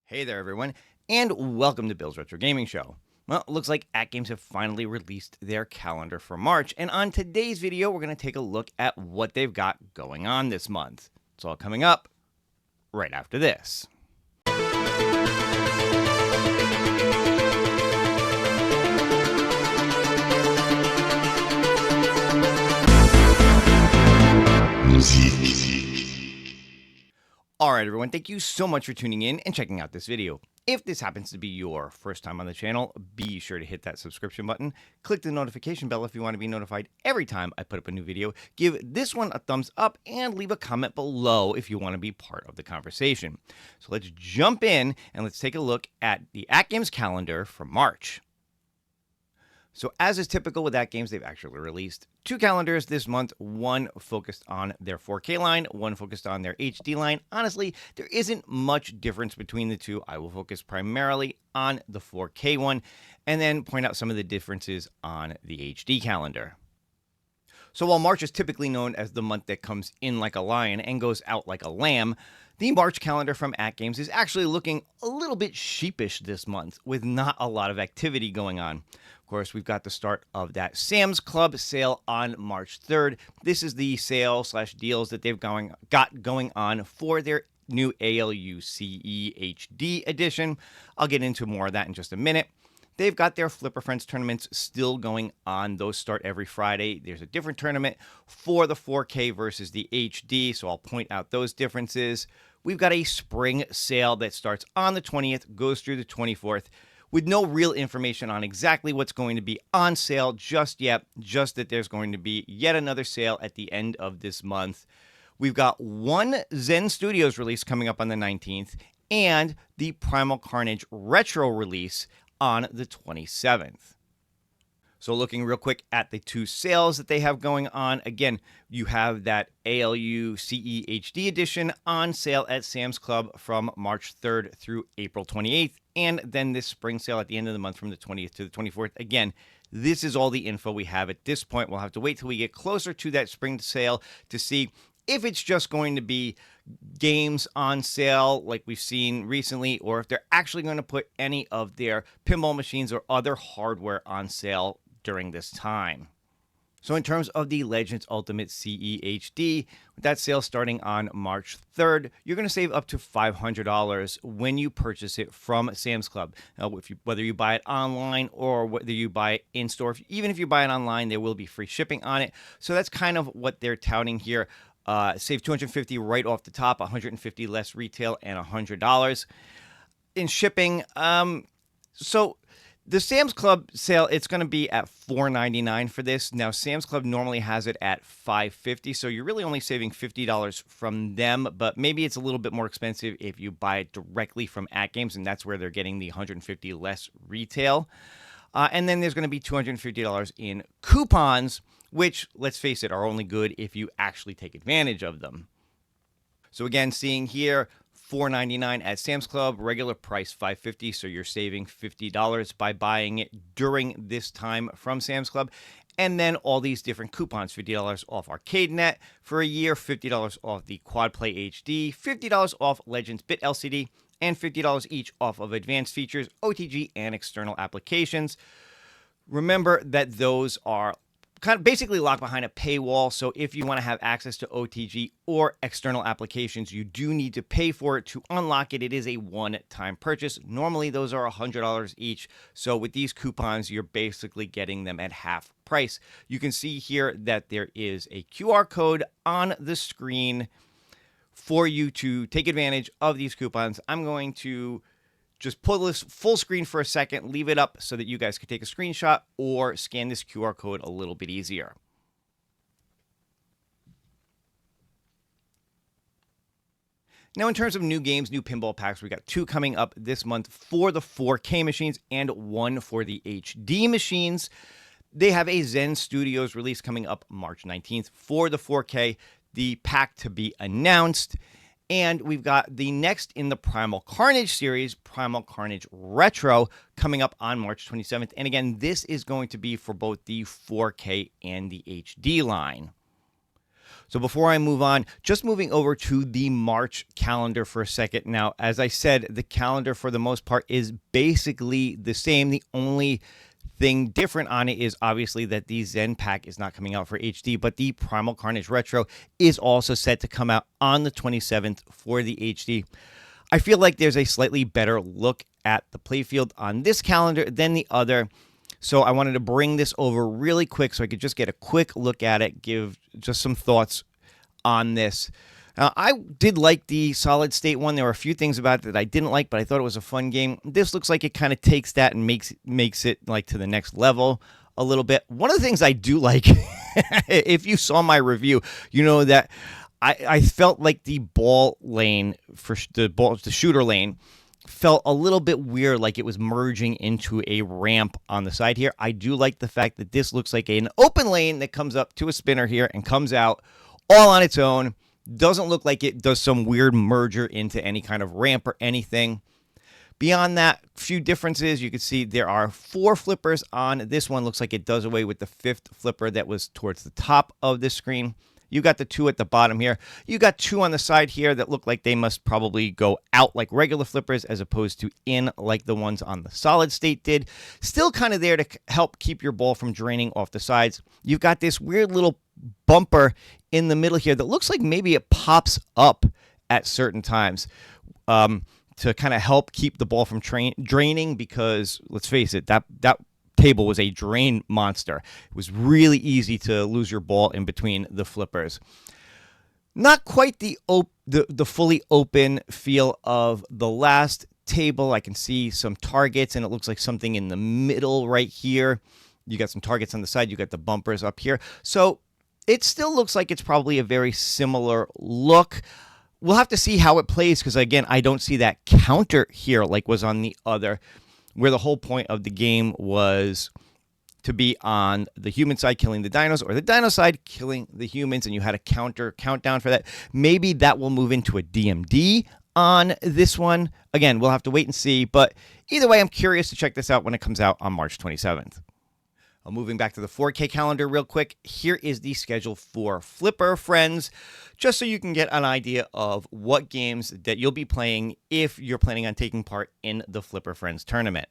Hey there, everyone, and welcome to Bill's Retro Gaming Show. Well, it looks like AtGames have finally released their calendar for March, and on today's video, we're going to take a look at what they've got going on this month. It's all coming up right after this. All right, everyone, thank you so much for tuning in and checking out this video. If this happens to be your first time on the channel, be sure to hit that subscription button. Click the notification bell if you want to be notified every time I put up a new video. Give this one a thumbs up and leave a comment below if you want to be part of the conversation. So let's jump in and let's take a look at the AtGames calendar for March. So as is typical with AtGames, they've actually released two calendars this month, one focused on their 4K line, one focused on their HD line. Honestly, there isn't much difference between the two. I will focus primarily on the 4K one and then point out some of the differences on the HD calendar. So while March is typically known as the month that comes in like a lion and goes out like a lamb, the March calendar from AtGames is actually looking a little bit sheepish this month with not a lot of activity going on. Of course, we've got the start of that Sam's Club sale on March 3rd. This is the sale/deals that they've got going on for their new ALU CE HD edition. I'll get into more of that in just a minute. They've got their Flipper Friends tournaments still going on. Those start every Friday. There's a different tournament for the 4K versus the HD, so I'll point out those differences. We've got a spring sale that starts on the 20th, goes through the 24th, with no real information on exactly what's going to be on sale just yet, just that there's going to be yet another sale at the end of this month. We've got one Zen Studios release coming up on the 19th, and the Primal Carnage retro release on the 27th. So looking real quick at the two sales that they have going on, again, you have that ALU CE HD edition on sale at Sam's Club from March 3rd through April 28th, and then this spring sale at the end of the month from the 20th to the 24th. Again, this is all the info we have at this point. We'll have to wait till we get closer to that spring sale to see if it's just going to be games on sale like we've seen recently, or if they're actually going to put any of their pinball machines or other hardware on sale during this time. So in terms of the Legends Ultimate CE HD, with that sale starting on March 3rd, you're going to save up to $500 when you purchase it from Sam's Club. Now, whether you buy it online or whether you buy it in store, even if you buy it online, there will be free shipping on it. So that's kind of what they're touting here. Save $250 right off the top, $150 less retail, and $100 in shipping. So the Sam's Club sale, it's going to be at $4.99 for this. Now, Sam's Club normally has it at $5.50, so you're really only saving $50 from them, but maybe it's a little bit more expensive if you buy it directly from AtGames, and that's where they're getting the $150 less retail. And then there's going to be $250 in coupons, which, let's face it, are only good if you actually take advantage of them. So again, seeing here, $4.99 at Sam's Club, regular price $5.50, so you're saving $50 by buying it during this time from Sam's Club. And then all these different coupons, $50 off ArcadeNet for a year, $50 off the Quad Play HD, $50 off Legends Bit LCD, and $50 each off of advanced features, OTG, and external applications. Remember that those are kind of basically locked behind a paywall, so if you want to have access to OTG or external applications, you do need to pay for it to unlock it. It is a one-time purchase. Normally, those are $100 each, so with these coupons, you're basically getting them at half price. You can see here that there is a QR code on the screen for you to take advantage of these coupons. I'm going to just pull this full screen for a second, leave it up so that you guys can take a screenshot or scan this QR code a little bit easier. Now, in terms of new games, new pinball packs, we got two coming up this month for the 4K machines and one for the HD machines. They have a Zen Studios release coming up March 19th for the 4K, the pack to be announced. And we've got the next in the Primal Carnage series, Primal Carnage Retro, coming up on March 27th. And again, this is going to be for both the 4K and the HD line. So before I move on, just moving over to the March calendar for a second. Now, as I said, the calendar for the most part is basically the same. The only thing different on it is obviously that the Zen pack is not coming out for HD, but the Primal Carnage Retro is also set to come out on the 27th for the HD. I feel like there's a slightly better look at the playfield on this calendar than the other. So I wanted to bring this over really quick so I could just get a quick look at it, give just some thoughts on this. I did like the solid state one. There were a few things about it that I didn't like, but I thought it was a fun game. This looks like it kind of takes that and makes it like to the next level a little bit. One of the things I do like, if you saw my review, you know that I felt like the ball lane for the shooter lane felt a little bit weird, like it was merging into a ramp on the side here. I do like the fact that this looks like an open lane that comes up to a spinner here and comes out all on its own. Doesn't look like it does some weird merger into any kind of ramp or anything. Beyond that, few differences. You can see there are 4 flippers on this one. Looks like it does away with the 5th flipper that was towards the top of the screen. You got the 2 at the bottom here. You got 2 on the side here that look like they must probably go out like regular flippers as opposed to in like the ones on the solid state did. Still kind of there to help keep your ball from draining off the sides. You've got this weird little bumper in the middle here that looks like maybe it pops up at certain times to kind of help keep the ball from draining, because let's face it, that table was a drain monster. It was really easy to lose your ball in between the flippers. Not quite the fully open feel of the last table. I can see some targets, and it looks like something in the middle right here. You got some targets on the side. You got the bumpers up here. So it still looks like it's probably a very similar look. We'll have to see how it plays, because, again, I don't see that counter here like was on the other, where the whole point of the game was to be on the human side killing the dinos, or the dino side killing the humans, and you had a countdown for that. Maybe that will move into a DMD on this one. Again, we'll have to wait and see, but either way, I'm curious to check this out when it comes out on March 27th. Moving back to the 4K calendar real quick, here is the schedule for Flipper Friends, just so you can get an idea of what games that you'll be playing if you're planning on taking part in the Flipper Friends tournament.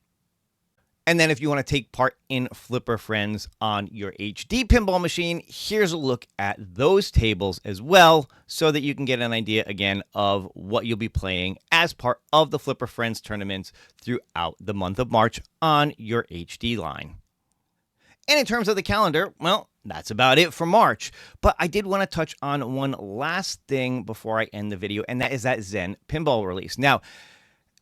And then if you want to take part in Flipper Friends on your HD pinball machine, here's a look at those tables as well, so that you can get an idea, again, of what you'll be playing as part of the Flipper Friends tournaments throughout the month of March on your HD line. And in terms of the calendar, well, that's about it for March. But I did want to touch on one last thing before I end the video, and that is that Zen pinball release. Now,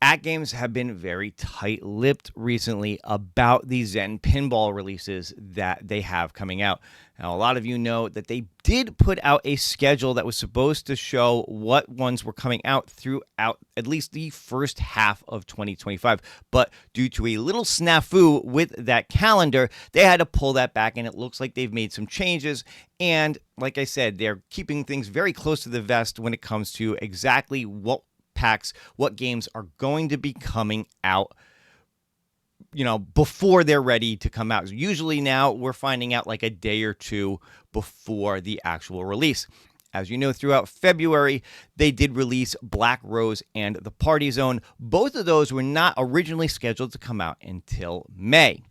AtGames have been very tight-lipped recently about the Zen pinball releases that they have coming out. Now, a lot of you know that they did put out a schedule that was supposed to show what ones were coming out throughout at least the first half of 2025. But due to a little snafu with that calendar, they had to pull that back, and it looks like they've made some changes. And like I said, they're keeping things very close to the vest when it comes to exactly what packs, what games are going to be coming out, you know, before they're ready to come out. Usually now we're finding out like a day or two before the actual release. As you know, throughout February, they did release Black Rose and The Party Zone. Both of those were not originally scheduled to come out until May.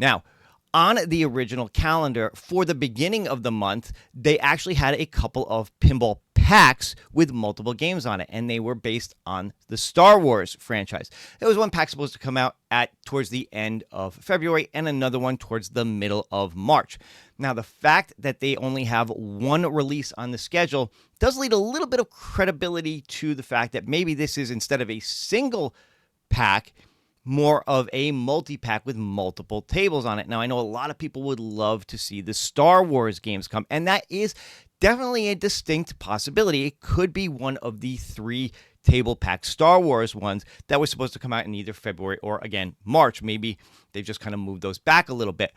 Now, on the original calendar for the beginning of the month, they actually had a couple of pinball packs with multiple games on it, and they were based on the Star Wars franchise. There was one pack supposed to come out towards the end of February, and another one towards the middle of March. Now, the fact that they only have one release on the schedule does lead a little bit of credibility to the fact that maybe this is, instead of a single pack, more of a multi-pack with multiple tables on it. Now, I know a lot of people would love to see the Star Wars games come, and that is definitely a distinct possibility. It could be one of the 3 table pack Star Wars ones that were supposed to come out in either February or, again, March. Maybe they've just kind of moved those back a little bit.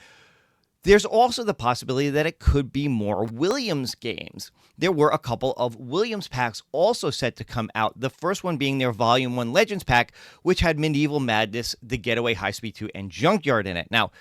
There's also the possibility that it could be more Williams games. There were a couple of Williams packs also set to come out, the first one being their Volume 1 Legends pack, which had Medieval Madness, The Getaway High Speed 2, and Junkyard in it. Now,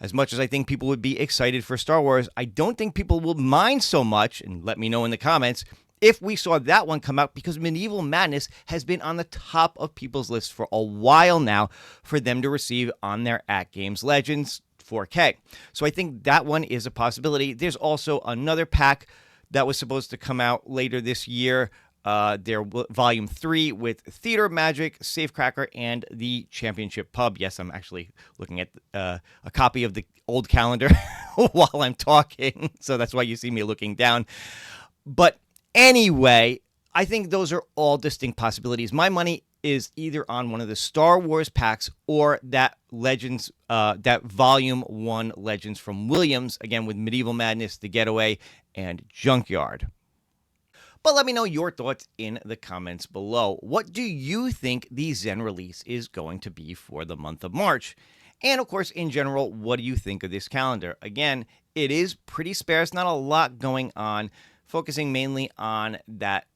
As much as I think people would be excited for Star Wars, I don't think people will mind so much, and let me know in the comments, if we saw that one come out, because Medieval Madness has been on the top of people's lists for a while now for them to receive on their AtGames Legends 4K. So I think that one is a possibility. There's also another pack that was supposed to come out later this year. Their Volume 3 with Theater Magic, Safecracker, and the Championship Pub. Yes, I'm actually looking at a copy of the old calendar while I'm talking, so that's why you see me looking down. But anyway, I think those are all distinct possibilities. My money is either on one of the Star Wars packs or that Legends, that Volume 1 Legends from Williams, again with Medieval Madness, The Getaway, and Junkyard. But let me know your thoughts in the comments below. What do you think the Zen release is going to be for the month of March? And of course, in general, what do you think of this calendar? Again, it is pretty sparse, not a lot going on, focusing mainly on that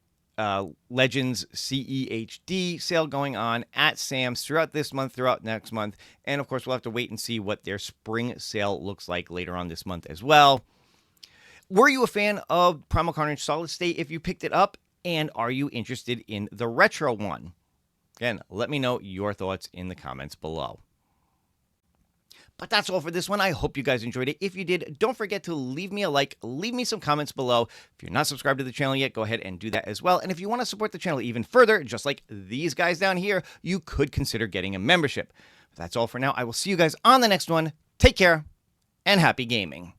Legends CEHD sale going on at Sam's throughout this month, throughout next month. And of course, we'll have to wait and see what their spring sale looks like later on this month as well. Were you a fan of Primal Carnage Solid State if you picked it up? And are you interested in the retro one? Again, let me know your thoughts in the comments below. But that's all for this one. I hope you guys enjoyed it. If you did, don't forget to leave me a like, leave me some comments below. If you're not subscribed to the channel yet, go ahead and do that as well. And if you want to support the channel even further, just like these guys down here, you could consider getting a membership. But that's all for now. I will see you guys on the next one. Take care and happy gaming.